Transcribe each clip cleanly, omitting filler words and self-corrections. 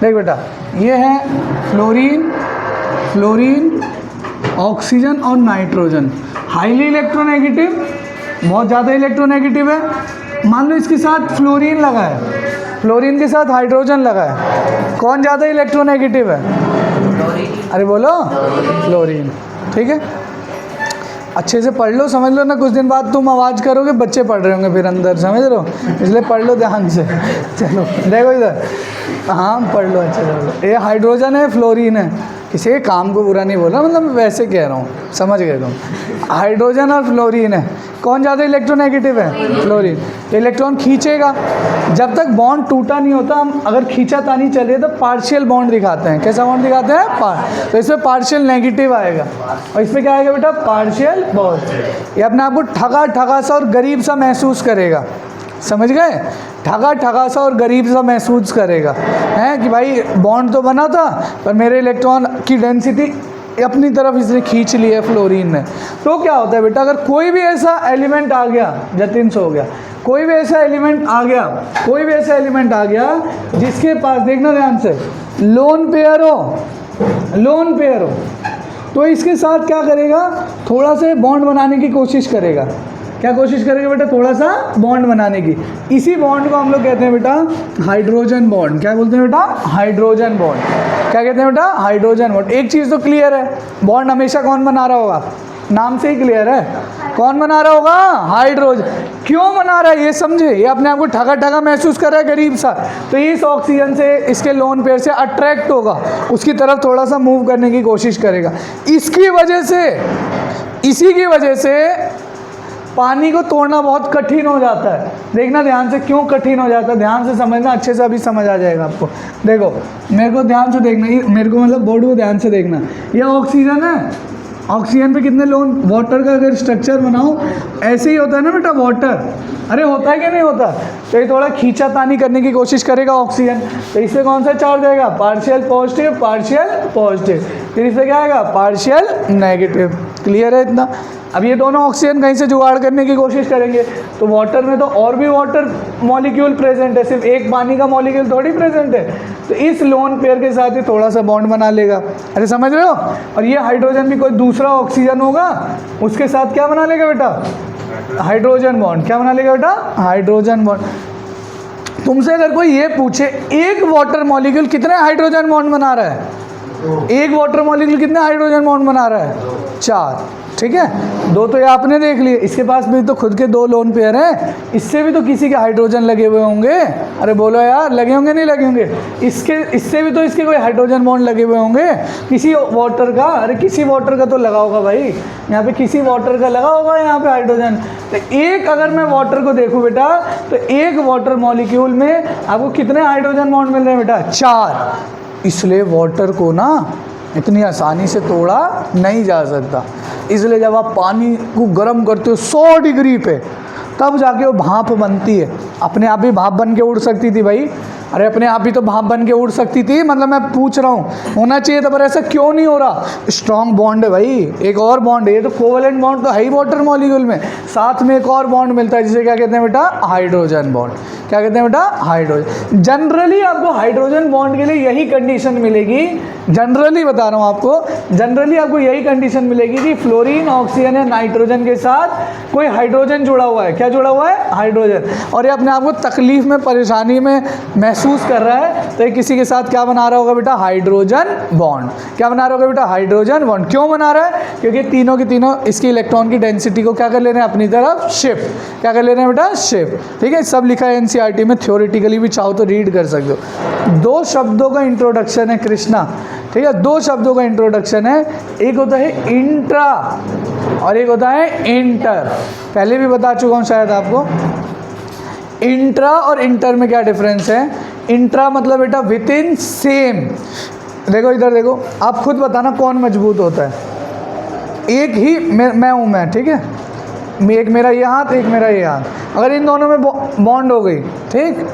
देख बेटा, ये है फ्लोरीन, फ्लोरीन, ऑक्सीजन और नाइट्रोजन। हाईली इलेक्ट्रोनेगेटिव, बहुत ज़्यादा इलेक्ट्रोनेगेटिव है। मान लो इसके साथ फ्लोरीन लगा है, फ्लोरीन के साथ हाइड्रोजन लगा है, कौन ज़्यादा इलेक्ट्रोनेगेटिव है? अरे बोलो, फ्लोरीन। ठीक है, अच्छे से पढ़ लो, समझ लो ना, कुछ दिन बाद तुम आवाज़ करोगे बच्चे पढ़ रहे होंगे फिर अंदर, समझ रहे हो, इसलिए पढ़ लो ध्यान से। चलो देखो इधर, हाँ पढ़ लो अच्छे से पढ़ लो। ये हाइड्रोजन है, फ्लोरीन है, किसी के काम को बुरा नहीं बोला, मतलब वैसे कह रहा हूँ, समझ गए तुम। हाइड्रोजन और फ्लोरीन है, कौन ज़्यादा इलेक्ट्रोनेगेटिव है? फ्लोरीन। तो इलेक्ट्रॉन खींचेगा, जब तक बॉन्ड टूटा नहीं होता, हम अगर खींचातानी चले तो पार्शियल बॉन्ड दिखाते हैं। कैसा बॉन्ड दिखाते हैं? तो इसमें पार्शियल नेगेटिव आएगा, और इसमें क्या आएगा बेटा? Partial bond. ये अपने आप को ठगा ठगा सा और गरीब सा महसूस करेगा, समझ गए? ठगा ठगा सा और गरीब सा महसूस करेगा, हैं कि भाई बॉन्ड तो बना था पर मेरे इलेक्ट्रॉन की डेंसिटी अपनी तरफ इसने खींच ली है फ्लोरीन ने। तो क्या होता है बेटा, अगर कोई भी ऐसा एलिमेंट आ गया, जतिन सो गया, कोई भी ऐसा एलिमेंट आ गया, कोई भी ऐसा एलिमेंट आ गया जिसके पास, देखना ध्यान से, लोन पेयर हो, लोन पेयर हो, तो इसके साथ क्या करेगा? थोड़ा सा बॉन्ड बनाने की कोशिश करेगा। क्या कोशिश करेगा बेटा? थोड़ा सा बॉन्ड बनाने की। इसी बॉन्ड को हम लोग कहते हैं बेटा हाइड्रोजन बॉन्ड। क्या बोलते हैं बेटा? Hydrogen bond. क्या कहते हैं बेटा? Hydrogen bond. एक चीज़ तो क्लियर है, बॉन्ड हमेशा कौन बना रहा होगा? नाम से ही क्लियर है, कौन बना रहा होगा? हाइड्रोजन। क्यों बना रहा है ये समझे, ये अपने आप को ठगा ठगा महसूस कर रहा है, गरीब सा, तो इस ऑक्सीजन से, इसके लोन पेयर से अट्रैक्ट होगा, उसकी तरफ थोड़ा सा मूव करने की कोशिश करेगा। इसकी वजह से, इसी की वजह से पानी को तोड़ना बहुत कठिन हो जाता है। देखना ध्यान से, क्यों कठिन हो जाता है, ध्यान से समझना, अच्छे से अभी समझ आ जाएगा आपको। देखो मेरे को ध्यान से देखना, मेरे को मतलब बोर्ड को ध्यान से देखना। ये ऑक्सीजन है, ऑक्सीजन पे कितने लोन, वाटर का अगर स्ट्रक्चर बनाओ ऐसे ही होता है ना बेटा, वाटर, अरे होता है कि नहीं होता? तो ये थोड़ा खींचातानी करने की कोशिश करेगा ऑक्सीजन, तो इससे कौन सा चार्ज आएगा? Partial positive, partial positive. फिर इससे क्या आएगा? Partial negative. क्लियर है इतना? अब ये दोनों ऑक्सीजन कहीं से जुगाड़ करने की कोशिश करेंगे, तो वाटर में तो और भी वाटर मॉलिक्यूल प्रेजेंट है, सिर्फ एक पानी का मॉलिक्यूल थोड़ी प्रेजेंट है, तो इस लोन पेयर के साथ ही थोड़ा सा बॉन्ड बना लेगा। अरे समझ रहे हो? और ये हाइड्रोजन भी कोई दूसरा ऑक्सीजन होगा, उसके साथ क्या बना लेगा बेटा? Hydrogen bond. क्या बना लेगा बेटा? Hydrogen bond. तुमसे अगर कोई ये पूछे एक वाटर मॉलिक्यूल कितने हाइड्रोजन बॉन्ड बना रहा है, एक वाटर मॉलिक्यूल कितने हाइड्रोजन बॉन्ड बना रहा है? 4। ठीक है, 2 तो ये आपने देख लिए, इसके पास भी तो खुद के 2 लोन पेयर हैं, इससे भी तो किसी के हाइड्रोजन लगे हुए होंगे। अरे बोलो यार, लगे होंगे नहीं लगे होंगे? इससे भी तो इसके कोई हाइड्रोजन बॉन्ड लगे हुए होंगे किसी वाटर का। अरे किसी वाटर का तो लगा होगा भाई, यहाँ पे किसी वाटर का लगा होगा यहाँ पे हाइड्रोजन। तो एक, अगर मैं वाटर को देखूँ बेटा, तो एक वाटर मॉलिक्यूल में आपको कितने हाइड्रोजन बॉन्ड मिल रहे हैं बेटा? 4। इसलिए वाटर को ना इतनी आसानी से तोड़ा नहीं जा सकता। इसलिए जब आप पानी को गर्म करते हो 100 डिग्री पे, तब जाके वो भाप बनती है। अपने आप भी भाप बन के उड़ सकती थी भाई, अरे अपने आप ही तो भाप बन के उड़ सकती थी, मतलब मैं पूछ रहा हूँ, होना चाहिए था, पर ऐसा क्यों नहीं हो रहा? स्ट्रॉन्ग बॉन्ड है भाई, एक और बॉन्ड है, ये तो कोवेलेंट बॉन्ड तो है ही वाटर मॉलिक्यूल में, साथ में एक और बॉन्ड मिलता है जिसे क्या कहते हैं बेटा? Hydrogen bond. क्या कहते हैं बेटा? हाइड्रोजन। जनरली आपको हाइड्रोजन बॉन्ड के लिए यही कंडीशन मिलेगी, जनरली बता रहा हूँ आपको, जनरली आपको यही कंडीशन मिलेगी कि फ्लोरीन, ऑक्सीजन या नाइट्रोजन के साथ कोई हाइड्रोजन जुड़ा हुआ है। क्या जुड़ा हुआ है? हाइड्रोजन। और ये अपने आप को तकलीफ में, परेशानी में महसूस कर रहा है, तो ये किसी के साथ क्या बना रहा होगा बेटा? Hydrogen bond. क्या बना रहा होगा बेटा? Hydrogen bond. क्यों बना रहा है? क्योंकि तीनों की तीनों इसकी इलेक्ट्रॉन की डेंसिटी को क्या कर ले रहे हैं? अपनी तरफ शिफ्ट। क्या कर ले रहे हैं बेटा? शिफ्ट। ठीक है, सब लिखा है एनसीईआरटी में, थ्योरेटिकली भी चाहो तो रीड कर सकते हो। 2 शब्दों का इंट्रोडक्शन है कृष्णा, ठीक है, 2 शब्दों का इंट्रोडक्शन है, एक होता है इंट्रा और एक होता है इंटर। पहले भी बता चुका हूँ शायद आपको, इंट्रा और इंटर में क्या डिफरेंस है। इंट्रा मतलब बेटा विद इन सेम। देखो इधर देखो, आप खुद बताना कौन मजबूत होता है। एक ही मैं हूँ मैं, ठीक है, एक मेरा ये हाथ, एक मेरा ये हाथ, अगर इन दोनों में बॉन्ड हो गई, ठीक,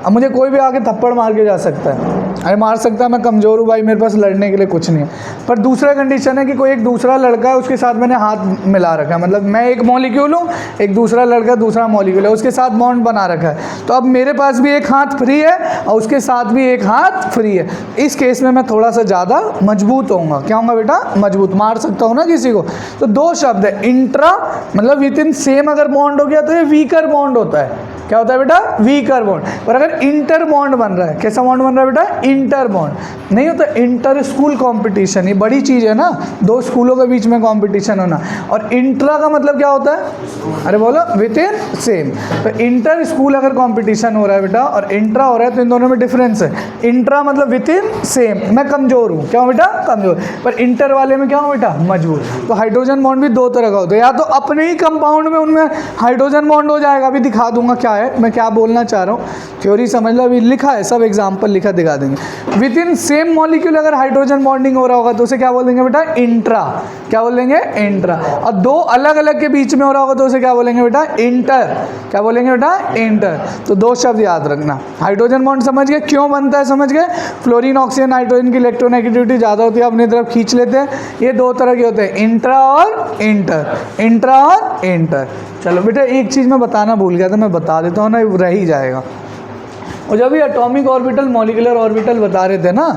अब मुझे कोई भी आके थप्पड़ मार के जा सकता है, अरे मार सकता है, मैं कमज़ोर हूँ भाई, मेरे पास लड़ने के लिए कुछ नहीं है। पर दूसरा कंडीशन है कि कोई एक दूसरा लड़का है, उसके साथ मैंने हाथ मिला रखा है, मतलब मैं एक मॉलिक्यूल हूँ, एक दूसरा लड़का दूसरा मॉलिक्यूल है, उसके साथ बॉन्ड बना रखा है। तो अब मेरे पास भी एक हाथ फ्री है और उसके साथ भी एक हाथ फ्री है। इस केस में मैं थोड़ा सा ज़्यादा मजबूत होऊंगा। क्या होगा बेटा? मजबूत। मार सकता हूँ ना किसी को। तो दो शब्द है, इंट्रा मतलब विद इन सेम अगर बॉन्ड हो गया तो ये वीकर बॉन्ड होता है। क्या होता है बेटा? Weaker bond. और अगर इंटर बॉन्ड बन रहा है, कैसा बॉन्ड बन रहा है बेटा? इंटर बॉन्ड नहीं होता, इंटर स्कूल कंपटीशन, ये बड़ी चीज़ है ना, दो स्कूलों के बीच में कंपटीशन होना। और इंट्रा का मतलब क्या होता है? अरे बोलो, विद इन सेम। तो इंटर स्कूल अगर कंपटीशन हो रहा है बेटा और इंट्रा हो रहा है तो इन दोनों में डिफरेंस है। इंट्रा मतलब विद इन सेम, मैं कमज़ोर हूँ, क्या हूँ बेटा? कमज़ोर। पर इंटर वाले में क्या हूँ बेटा? मजबूत। तो हाइड्रोजन बॉन्ड भी दो तरह का होता है, या तो अपने ही कंपाउंड में उनमें हाइड्रोजन बॉन्ड हो जाएगा, अभी दिखा दूंगा क्या है, मैं क्या बोलना चाह रहा हूँ, थ्योरी समझ लो, अभी लिखा है, सब एग्जाम्पल लिखा दिखा देंगे। विद इन सेम मॉलिक्यूल अगर हाइड्रोजन बॉन्डिंग हो रहा होगा तो उसे क्या बोल देंगे बेटा? इंट्रा। क्या बोल देंगे? इंट्रा। और दो अलग अलग के बीच में हो रहा होगा तो उसे क्या बोलेंगे बेटा? इंटर। क्या बोलेंगे बेटा? इंटर। तो दो शब्द याद रखना। हाइड्रोजन बॉन्ड समझ गए क्यों बनता है? समझ गए? फ्लोरीन ऑक्सीजन नाइट्रोजन की इलेक्ट्रोनेगेटिविटी ज़्यादा होती है, अपनी तरफ खींच लेते हैं। ये दो तरह के होते हैं, इंट्रा और इंटर। इंट्रा और इंटर। चलो बेटा, एक चीज़ मैं बताना भूल गया था, मैं बता देता हूँ ना, रह ही जाएगा। और जब ये एटॉमिक ऑर्बिटल मॉलिकुलर ऑर्बिटल बता रहे थे ना,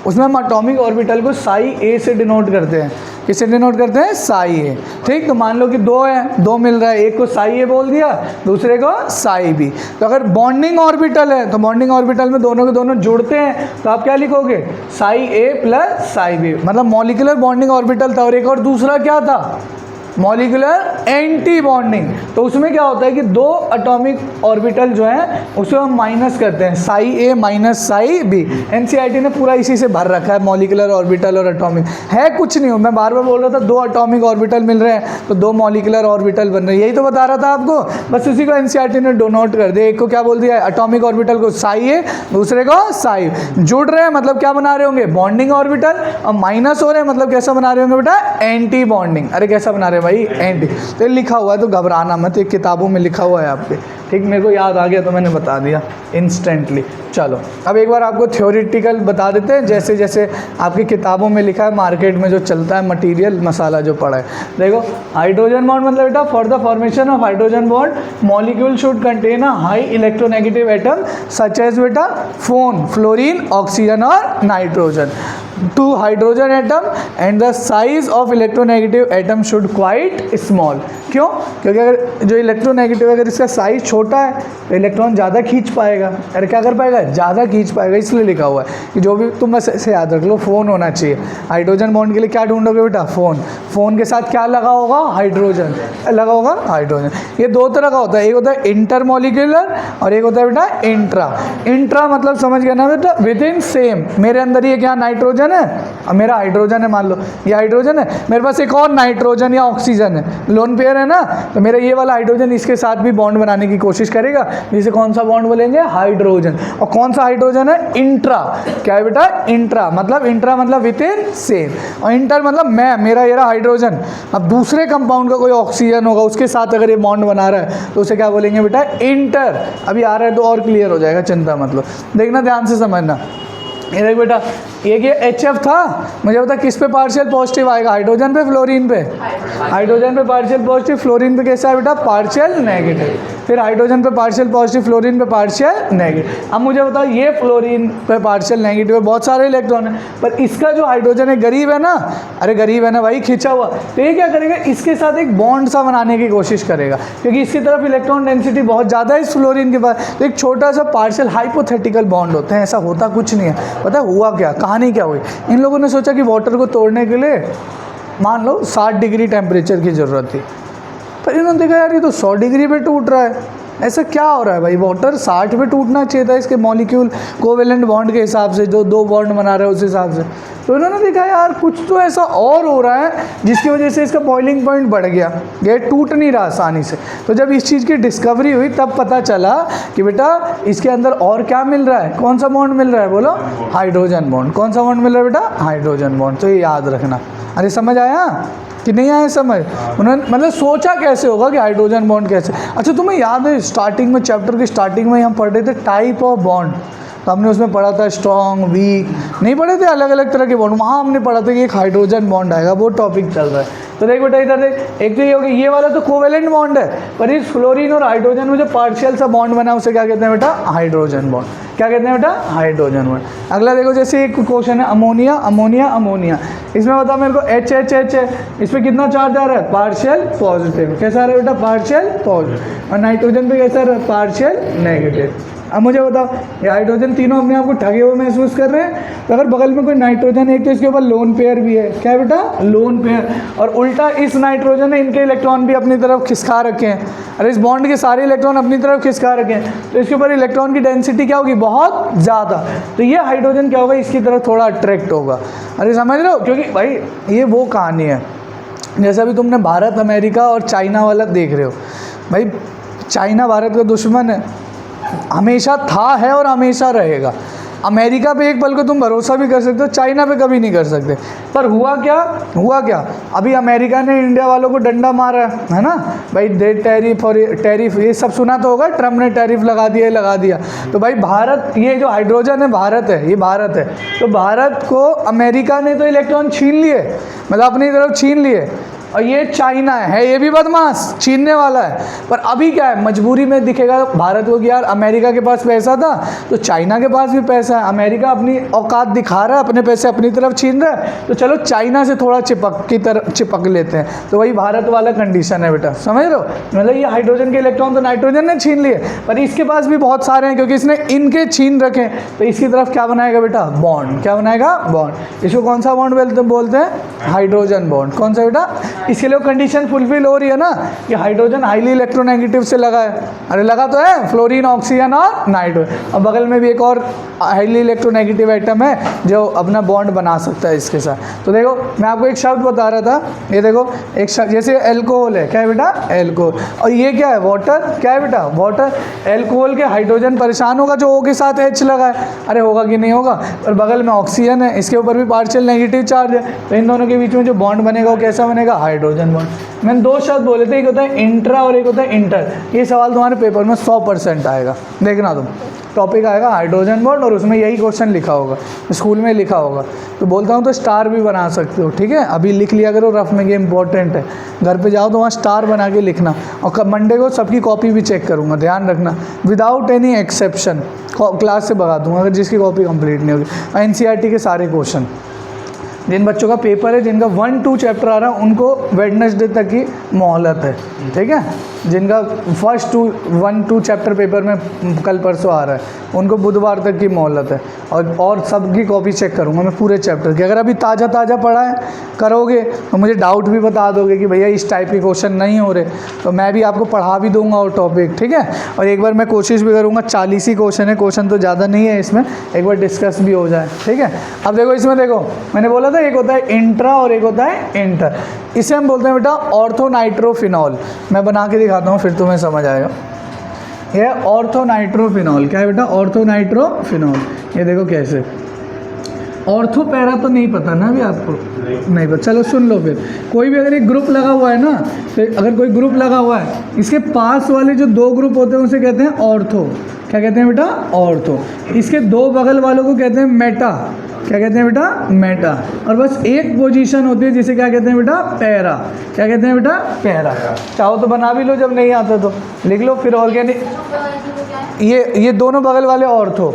उसमें हम एटॉमिक ऑर्बिटल को साई ए से डिनोट करते हैं। किससे डिनोट करते हैं? साई ए। ठीक, तो मान लो कि दो है, दो मिल रहा है, एक को साई ए बोल दिया, दूसरे को साई बी। तो अगर बॉन्डिंग ऑर्बिटल है तो बॉन्डिंग ऑर्बिटल में दोनों के दोनों जुड़ते हैं तो आप क्या लिखोगे? साई ए प्लस साई बी। मतलब मॉलिकुलर बॉन्डिंग ऑर्बिटल था और एक और दूसरा क्या था? Molecular anti bonding. तो उसमें क्या होता है कि दो एटॉमिक ऑर्बिटल जो है उसे हम माइनस करते हैं, साई ए माइनस साई बी। एनसीईआरटी ने पूरा इसी से भर रखा है, मॉलिकुलर ऑर्बिटल और एटॉमिक है कुछ नहीं हो। मैं बार बार बोल रहा था दो एटॉमिक ऑर्बिटल मिल रहे हैं तो दो मॉलिकुलर ऑर्बिटल बन रहे हैं, यही तो बता रहा था आपको। बस उसी को एनसीईआरटी ने डोनोट कर दिया। एक को क्या बोल दिया? एटॉमिक ऑर्बिटल को साई ए, दूसरे को साई। जुड़ रहे हैं मतलब क्या बना रहे होंगे? Bonding orbital. और माइनस हो रहे हैं मतलब कैसा बना रहे होंगे बेटा? Anti bonding. अरे कैसा बना रहे हैं भाई? एंटी। तो लिखा हुआ है तो घबराना मत, एक किताबों में लिखा हुआ है आप पे। ठीक, मेरे को याद आ गया तो मैंने बता दिया इंस्टेंटली। चलो अब एक बार आपको थ्योरेटिकल बता देते हैं, जैसे जैसे आपकी किताबों में लिखा है, मार्केट में जो चलता है मटेरियल मसाला जो पड़ा है। देखो, हाइड्रोजन बॉन्ड मतलब बेटा for the formation of hydrogen bond molecule should contain a high electronegative atom such as बेटा फोन, फ्लोरीन, ऑक्सीजन और nitrogen. To hydrogen atom and the size of electronegative atom should quite small. क्यों? क्योंकि अगर जो electronegative अगर इसका size छोटा है तो इलेक्ट्रॉन ज़्यादा खींच पाएगा। अरे क्या कर पाएगा? ज़्यादा खींच पाएगा। इसलिए लिखा हुआ है कि जो भी तुम बस ऐसे याद रख लो, फ़ोन होना चाहिए। हाइड्रोजन बॉन्ड के लिए क्या ढूंढोगे बेटा? फ़ोन। फ़ोन के साथ क्या लगा होगा? हाइड्रोजन लगा होगा, हाइड्रोजन। ये दो तरह का होता है, एक होता है इंटरमॉलिक्यूलर और एक होता है बेटा इंट्रा। इंट्रा मतलब समझ गया ना बेटा? With in same. मेरे अंदर ये क्या नाइट्रोजन है और मेरा हाइड्रोजन है, मान लो ये हाइड्रोजन है, मेरे पास एक और नाइट्रोजन या ऑक्सीजन है, लोन पेयर है ना, तो मेरा ये वाला हाइड्रोजन इसके साथ भी बॉन्ड बनाने की कोशिश करेगा, जिसे कौन सा बॉन्ड बोलेंगे? हाइड्रोजन। और कौन सा हाइड्रोजन है? इंट्रा। क्या है बेटा? इंट्रा मतलब विद इन सेम। और इंटर मतलब मैं, मेरा ये रहा हाइड्रोजन, अब दूसरे कंपाउंड का कोई ऑक्सीजन होगा उसके साथ अगर ये बॉन्ड बना रहा है तो उसे क्या बोलेंगे बेटा? इंटर। अभी आ रहा है तो और क्लियर हो जाएगा, चिंता मतलब। देखना ध्यान से समझना। ये देख बेटा, एक ये HF था, मुझे बता किस पे पार्शियल पॉजिटिव आएगा? हाइड्रोजन पे, फ्लोरीन पे? हाइड्रोजन पे पार्शियल पॉजिटिव, फ्लोरीन पे कैसा है बेटा? Partial negative. फिर हाइड्रोजन पे पार्शियल पॉजिटिव, फ्लोरीन पे पार्शियल नेगेटिव। अब मुझे बताओ, ये फ्लोरीन पे पार्शियल नेगेटिव है, बहुत सारे इलेक्ट्रॉन है, पर इसका जो हाइड्रोजन है गरीब है ना, अरे गरीब है ना भाई, खींचा हुआ, तो ये क्या करेगा? इसके साथ एक बॉन्ड सा बनाने की कोशिश करेगा, क्योंकि इसकी तरफ इलेक्ट्रॉन डेंसिटी बहुत ज़्यादा है इस फ्लोरीन के पास, तो एक छोटा सा पार्शियल हाइपोथेटिकल बॉन्ड होते हैं। ऐसा होता कुछ नहीं है। पता है हुआ क्या? कहानी क्या हुई? इन लोगों ने सोचा कि वाटर को तोड़ने के लिए मान लो 60 डिग्री टेम्परेचर की ज़रूरत थी, पर इन्होंने देखा यार ये तो 100 डिग्री पे टूट रहा है, ऐसा क्या हो रहा है भाई? वाटर 60 पे टूटना चाहिए था इसके मॉलिक्यूल कोवेलेंट बॉन्ड के हिसाब से, जो दो बॉन्ड बना रहे हैं उस हिसाब से। तो इन्होंने देखा यार कुछ तो ऐसा और हो रहा है जिसकी वजह से इसका बॉइलिंग पॉइंट बढ़ गया, ये टूट नहीं रहा आसानी से। तो जब इस चीज़ की डिस्कवरी हुई तब पता चला कि बेटा इसके अंदर और क्या मिल रहा है? कौन सा बॉन्ड मिल रहा है? बोलो, हाइड्रोजन बॉन्ड। कौन सा बॉन्ड मिल रहा है बेटा? Hydrogen bond. तो ये याद रखना। अरे समझ आया कि नहीं आया समझ? उन्होंने मतलब सोचा कैसे होगा कि हाइड्रोजन बॉन्ड कैसे? अच्छा तुम्हें याद है स्टार्टिंग में, चैप्टर की स्टार्टिंग में हम पढ़ रहे थे टाइप ऑफ बॉन्ड। तो हमने उसमें पढ़ा था स्ट्रॉन्ग, वीक, नहीं पढ़े थे अलग अलग तरह के बॉन्ड, वहाँ हमने पढ़ा था कि एक हाइड्रोजन बॉन्ड आएगा, वो टॉपिक चल रहा है। तो देख बेटा इधर देख, एक तो ये हो गया, ये वाला तो कोवेलेंट बॉन्ड है, पर इस फ्लोरीन और हाइड्रोजन में जो पार्शियल सा बॉन्ड बना उसे क्या कहते हैं बेटा? Hydrogen bond. क्या कहते हैं बेटा? Hydrogen bond. अगला देखो, जैसे एक क्वेश्चन है अमोनिया अमोनिया अमोनिया, इसमें बता मेरे को H H H है, इसमें कितना चार्ज आ रहा है? Partial positive. कैसा आ रहा है बेटा? Partial positive. और नाइट्रोजन पे कैसा आ रहा है? Partial negative. अब मुझे बताओ, ये हाइड्रोजन तीनों अपने आप को ठगे हुए महसूस कर रहे हैं, तो अगर बगल में कोई नाइट्रोजन है तो इसके ऊपर लोन पेयर भी है। क्या है बेटा? Lone pair. और उल्टा इस नाइट्रोजन ने इनके इलेक्ट्रॉन भी अपनी तरफ खिसका रखे हैं, और इस बॉन्ड के सारे इलेक्ट्रॉन अपनी तरफ खिसका रखे हैं, तो इसके ऊपर इलेक्ट्रॉन की डेंसिटी क्या होगी? बहुत ज़्यादा। तो ये हाइड्रोजन क्या होगा? इसकी तरफ थोड़ा अट्रैक्ट होगा। अरे समझ रहे हो? क्योंकि भाई ये वो कहानी है, जैसे अभी तुमने भारत अमेरिका और चाइना वाला देख रहे हो। भाई चाइना भारत का दुश्मन है, हमेशा था, है और हमेशा रहेगा। अमेरिका पे एक पल को तुम भरोसा भी कर सकते हो, चाइना पे कभी नहीं कर सकते। पर हुआ क्या? अभी अमेरिका ने इंडिया वालों को डंडा मारा है ना भाई, दे टैरिफ और टैरिफ, ये सब सुना तो होगा, ट्रम्प ने टैरिफ लगा दिया। तो भाई भारत, ये जो हाइड्रोजन है भारत है, ये भारत है, तो भारत को अमेरिका ने तो इलेक्ट्रॉन छीन लिए, मतलब अपनी तरफ छीन लिए, और ये चाइना है ये भी बदमाश, छीनने वाला है। पर अभी क्या है, मजबूरी में दिखेगा भारत को कि यार अमेरिका के पास पैसा था तो चाइना के पास भी पैसा है, अमेरिका अपनी औकात दिखा रहा है, अपने पैसे अपनी तरफ छीन रहा है, तो चलो चाइना से थोड़ा चिपक लेते हैं। तो वही भारत वाला कंडीशन है बेटा, समझ रहे हो? मतलब ये हाइड्रोजन के इलेक्ट्रॉन तो नाइट्रोजन ने छीन लिए, पर इसके पास भी बहुत सारे हैं, क्योंकि इसने इनके छीन रखे, तो इसकी तरफ क्या बनाएगा बेटा? बॉन्ड। क्या बनाएगा? बॉन्ड। इसको कौन सा बॉन्ड बोलते हैं? Hydrogen bond. कौन सा बेटा? इसके लिए कंडीशन फुलफिल हो रही है ना कि हाइड्रोजन हाईली इलेक्ट्रोनेगेटिव से लगा है। अरे लगा तो है, फ्लोरीन, ऑक्सीजन और नाइट्रोजन। और बगल में भी एक और हाईली इलेक्ट्रोनेगेटिव आइटम है जो अपना बॉन्ड बना सकता है इसके साथ। तो देखो मैं आपको एक शब्द बता रहा था, ये देखो एक शब्द, जैसे एल्कोहल है, क्या है बेटा? एल्कोहल। और ये क्या है? वाटर। क्या है बेटा? वाटर। एल्कोहल के हाइड्रोजन परेशान होगा जो O के साथ H लगा है, अरे होगा कि नहीं होगा? और बगल में ऑक्सीजन है, इसके ऊपर भी पार्शियल नेगेटिव चार्ज है, तो इन दोनों के बीच में जो बॉन्ड बनेगा वो कैसा बनेगा? Hydrogen bond. मैंने दो शब्द बोले थे, एक होता है इंट्रा और एक होता है इंटर। ये सवाल तुम्हारे पेपर में 100% आएगा, देखना तुम। टॉपिक आएगा हाइड्रोजन बॉन्ड और उसमें यही क्वेश्चन लिखा होगा, स्कूल में लिखा होगा। तो बोलता हूँ तो स्टार भी बना सकते हो, ठीक है? अभी लिख लिया करो रफ में, ये इंपॉर्टेंट है। घर पे जाओ तो वहाँ स्टार बना के लिखना, और मंडे को सबकी कॉपी भी चेक करूँगा, ध्यान रखना, विदाउट एनी एक्सेप्शन क्लास से भगा दूँगा अगर जिसकी कॉपी कंप्लीट नहीं होगी। NCERT के सारे क्वेश्चन, जिन बच्चों का पेपर है, जिनका 1-2 चैप्टर आ रहा है, उनको वेडनेसडे तक की मोहलत है, ठीक है? जिनका फर्स्ट 1-2 चैप्टर पेपर में कल परसों आ रहा है, उनको बुधवार तक की मोहलत है। और सबकी कॉपी चेक करूँगा मैं पूरे चैप्टर की। अगर अभी ताज़ा पढ़ा है करोगे तो मुझे डाउट भी बता दोगे कि भैया इस टाइप के क्वेश्चन नहीं हो रहे, तो मैं भी आपको पढ़ा भी दूंगा और टॉपिक, ठीक है? और एक बार मैं कोशिश भी करूँगा, 40 ही क्वेश्चन है, क्वेश्चन तो ज़्यादा नहीं है इसमें, एक बार डिस्कस भी हो जाए, ठीक है? अब देखो इसमें, देखो मैंने बोला था एक होता है इंट्रा और एक होता है इंटर। इसे हम बोलते हैं बेटा ऑर्थोनाइट्रोफिनॉल। मैं बना के दिखाता हूँ फिर तुम्हें समझ आएगा। यह ऑर्थोनाइट्रोफिनॉल। क्या है बेटा? ऑर्थोनाइट्रोफिनॉल। ये देखो कैसे, ऑर्थो पैरा तो नहीं पता ना अभी आपको? नहीं पता, चलो सुन लो फिर। कोई भी अगर एक ग्रुप लगा हुआ है ना, तो अगर कोई ग्रुप लगा हुआ है, इसके पास वाले जो 2 ग्रुप होते हैं उसे कहते हैं ऑर्थो। क्या कहते हैं बेटा? ऑर्थो। इसके 2 बगल वालों को कहते हैं मेटा। क्या कहते हैं बेटा? मेटा। और बस एक पोजीशन होती है जिसे क्या कहते हैं बेटा? पैरा। क्या कहते हैं बेटा? पैरा। चाहो तो बना भी लो, जब नहीं आता तो लिख लो। फिर ऑर्गेनिक, ये दोनों बगल वाले ऑर्थो,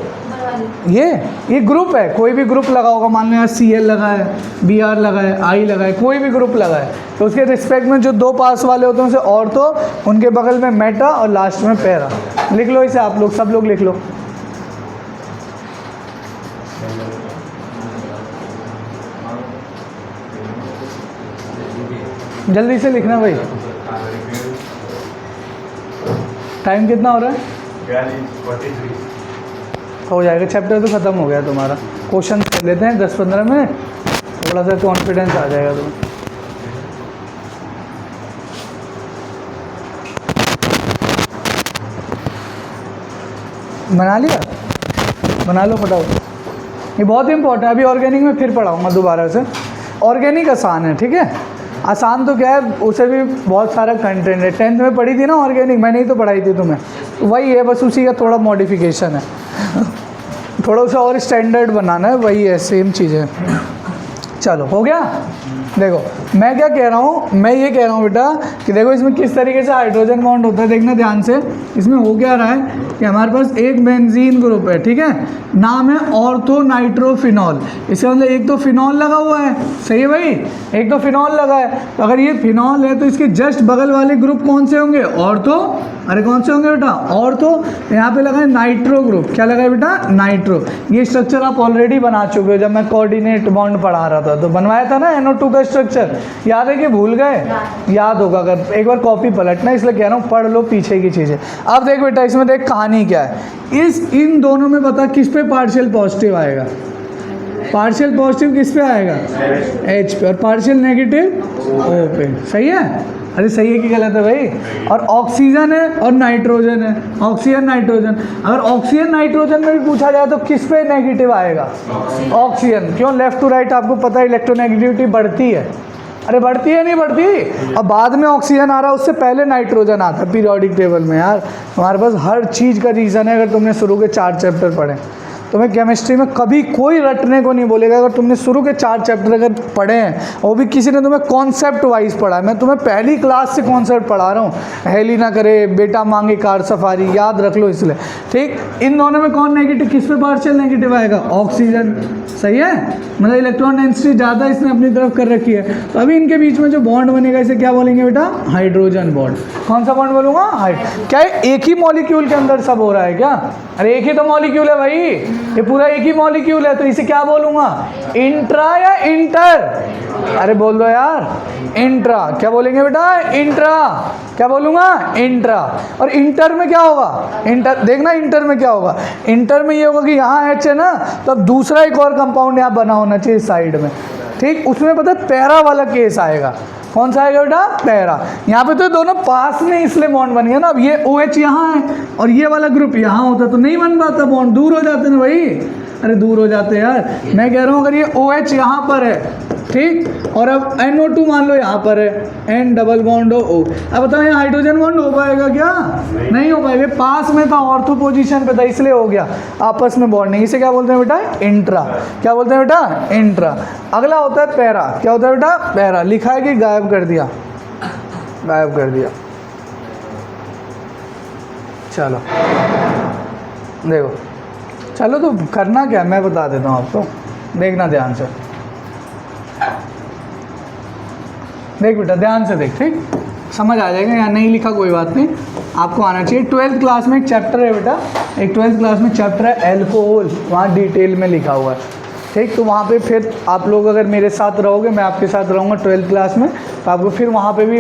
ये ग्रुप है। कोई भी ग्रुप लगा होगा, मान लो यहाँ Cl लगा है, Br लगा है, I लगा है, कोई भी ग्रुप लगा है, तो उसके रिस्पेक्ट में जो 2 पास वाले होते हैं उसे ऑर्थो, उनके बगल में मेटा और लास्ट में पैरा। लिख लो इसे आप लोग, सब लोग लिख लो। जल्दी से लिखना भाई, टाइम कितना हो रहा है? 43 हो जाएगा, चैप्टर तो ख़त्म हो गया तुम्हारा। क्वेश्चन कर लेते हैं 10-15 मिनट, थोड़ा सा कॉन्फिडेंस आ जाएगा तुम्हें। बना लिया? बना लो फटाफट, ये बहुत इंपॉर्टेंट है। अभी ऑर्गेनिक में फिर पढ़ाऊँगा दोबारा से। ऑर्गेनिक आसान है, ठीक है? आसान तो क्या है, उसे भी बहुत सारा कंटेंट है। 10th में पढ़ी थी ना ऑर्गेनिक, मैंने ही तो पढ़ाई थी तुम्हें, वही है, बस उसी का थोड़ा मॉडिफिकेशन है। थोड़ा सा और स्टैंडर्ड बनाना है, वही है, सेम चीज़ है। चलो हो गया। देखो मैं क्या कह रहा हूँ, मैं ये कह रहा हूँ बेटा कि देखो इसमें किस तरीके से हाइड्रोजन बॉन्ड होता है, देखना ध्यान से। इसमें हो क्या रहा है कि हमारे पास एक बेंजीन ग्रुप है, ठीक है, नाम है ऑर्थो नाइट्रोफिनॉल। इसका मतलब एक तो फिनॉल लगा हुआ है, सही है भाई, एक तो फिनॉल लगा है। तो अगर ये फिनॉल है तो इसके जस्ट बगल वाले ग्रुप कौन से होंगे, ऑर्थो। अरे कौन से होंगे बेटा, ऑर्थो। यहाँ पे लगा है नाइट्रो ग्रुप, क्या लगा है बेटा, नाइट्रो। ये स्ट्रक्चर आप ऑलरेडी बना चुके हो, जब मैं कोऑर्डिनेट बॉन्ड पढ़ा रहा था तो बनवाया था ना NO2 का स्ट्रक्चर, याद है कि भूल गए, याद होगा, अगर एक बार कॉपी पलटना, इसलिए कह रहा हूँ पढ़ लो पीछे की चीज़ें। अब देख बेटा इसमें देख कहानी क्या है, इन दोनों में बता किस पे पार्शियल पॉजिटिव आएगा, पार्शियल पॉजिटिव किस पे आएगा, H पे, और पार्शियल नेगेटिव O पे, सही है। अरे सही है कि गलत है भाई। और ऑक्सीजन है और नाइट्रोजन है, ऑक्सीजन नाइट्रोजन। अगर ऑक्सीजन नाइट्रोजन में भी पूछा जाए तो किस पे नेगेटिव आएगा, ऑक्सीजन। क्यों, लेफ्ट टू राइट आपको पता है इलेक्ट्रोनेगेटिविटी बढ़ती है, अरे बढ़ती है नहीं बढ़ती। अब बाद में ऑक्सीजन आ रहा है, उससे पहले नाइट्रोजन आता है पीरियोडिक टेबल में। यार हमारे पास हर चीज़ का रीज़न है, अगर तुमने शुरू के 4 चैप्टर पढ़े। तुम्हें केमिस्ट्री में कभी कोई रटने को नहीं बोलेगा अगर तुमने शुरू के 4 चैप्टर अगर पढ़े हैं, और भी किसी ने तुम्हें कॉन्सेप्ट वाइज पढ़ा है। मैं तुम्हें पहली क्लास से कॉन्सेप्ट पढ़ा रहा हूँ, हेली ना करे बेटा मांगे कार सफारी, याद रख लो इसलिए, ठीक। इन दोनों में कौन नेगेटिव, किस पे पार्शियल नेगेटिव आएगा, ऑक्सीजन, सही है। मतलब इलेक्ट्रॉन डेंसिटी ज़्यादा इसने अपनी तरफ कर रखी है, तो अभी इनके बीच में जो बॉन्ड बनेगा इसे क्या बोलेंगे बेटा, हाइड्रोजन बॉन्ड। कौन सा बॉन्ड बोलूँगा, क्या एक ही मॉलिक्यूल के अंदर सब हो रहा है क्या, अरे एक ही तो मॉलिक्यूल है भाई, ये पूरा एक ही मॉलिक्यूल है, तो इसे क्या बोलूँगा, इंट्रा या इंटर, अरे बोल दो यार, इंट्रा। क्या बोलेंगे बेटा, इंट्रा। क्या बोलूँगा, इंट्रा। और इंटर में क्या होगा, इंटर देखना, इंटर में क्या होगा, इंटर में ये होगा कि यहाँ H है ना, तो अब दूसरा एक और कंपाउंड यहाँ बना होना चाहिए साइड में, ठीक। उसमें पता है पैरा वाला केस आएगा, कौन सा आएगा बेटा, पैरा। यहाँ पे तो दोनों पास में इसलिए बॉन्ड बन गया ना। अब ये OH यहाँ है और ये वाला ग्रुप यहाँ होता तो नहीं बन पाता बॉन्ड, दूर हो जाते ना भाई, अरे दूर हो जाते यार। मैं कह रहा हूँ अगर ये OH यहाँ पर है, ठीक, और अब NO2 मान लो यहाँ पर है, N डबल बॉन्ड O। अब बताओ यहाँ हाइड्रोजन बॉन्ड हो पाएगा क्या, नहीं हो पाएगा, पास में था, ऑर्थो पोजीशन पे था, इसलिए हो गया, आपस में बॉन्ड नहीं। इसे क्या बोलते हैं बेटा, इंट्रा। क्या बोलते हैं बेटा, इंट्रा। अगला होता है पैरा। क्या होता है बेटा, पैरा। लिखा है कि गायब कर दिया, गायब कर दिया। चलो देखो, चलो तो करना क्या मैं बता देता हूँ आपको, देखना ध्यान से, देख बेटा ध्यान से देख, ठीक, समझ आ जाएगा। यहाँ नहीं लिखा कोई बात नहीं, आपको आना चाहिए। 12th क्लास में एक चैप्टर है बेटा, एक 12th क्लास में चैप्टर है अल्कोहल, वहाँ डिटेल में लिखा हुआ है, ठीक। तो वहाँ पे फिर आप लोग अगर मेरे साथ रहोगे, मैं आपके साथ रहूँगा 12th क्लास में, तो आपको फिर वहाँ पे भी